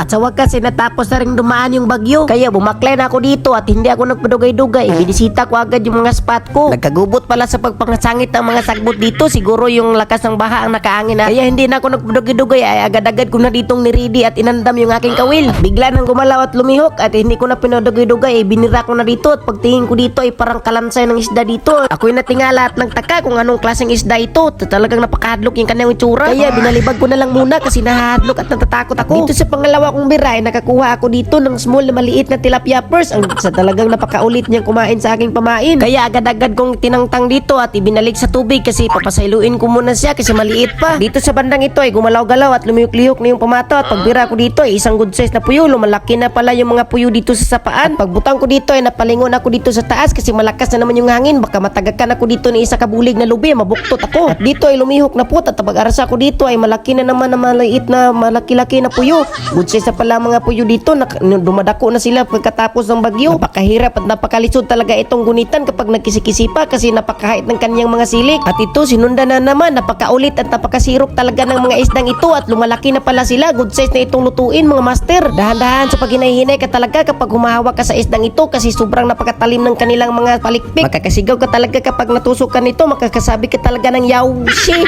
At sa wakas ay natapos na rin dumaan yung bagyo. Kaya bumaklay na ako dito at hindi ako nagpadugay-dugay. Binisita ko agad yung mga spot ko. Nagkagubot pala sa pagpangasangit ng mga sagbot dito. Siguro yung lakas ng baha ang nakaangin na. Kaya hindi na ako nagpadugay-dugay ay agad-agad ko na ditong niridi at inandam yung aking kawil. Bigla nang gumalaw at lumihok at hindi ko na pinadugay-dugay ay binira ko na dito at pagtingin ko dito ay parang kalansay ng isda dito. Ako'y natingala at nagtaka kung anong klaseng isda ito. Talagang napakahadlok yung kanyang itsura. Kaya binalibag ko na lang muna kasi nahahadlok at natatakot ako. Dito sa pangalawa kong bira ay nakakuha ako dito ng small na maliit na tilapia purse. Ang sa talagang napakaulit niyang kumain sa aking pamain. Kaya agad-agad kong tinangtang dito at ibinalik sa tubig kasi papasailuin ko muna siya kasi maliit pa. Dito sa bandang ito ay gumalaw-galaw at lumiyok-liyok na yung pamato at pagbira ko dito ay isang good size na puyo. Lumalaki na pala yung mga puyo dito sa sapaan. At pagbutang ko dito ay napalingon ako dito sa taas kasi malakas na naman yung hangin. Baka matagakan ako dito ni isa kabulig na lubi. Mabuktot ako. At dito ay lumihok na po at pag-arasa ko dito ay malaki na naman na maliit na malaki-laki na puyo. Good size na pala mga puyo dito. Dumadako na sila pagkatapos ng bagyo. Napakahirap at napakalisod talaga itong gunitan kapag nagkisikisi pa kasi napakahait ng kanyang mga silik. At ito sinundan na naman. Napakaulit at napakasirok talaga ng mga isdang ito at lumalaki na pala sila. Good size na itong lutuin mga master. Dahan-dahan sa paghinay-hinay ka talaga kapag humahawak ka sa isdang ito kasi sobrang napakatalim ng kanilang mga palikpik. Makakasigaw ka talaga kapag natusok ka nito. Makakasabi ka talaga ng yawshi.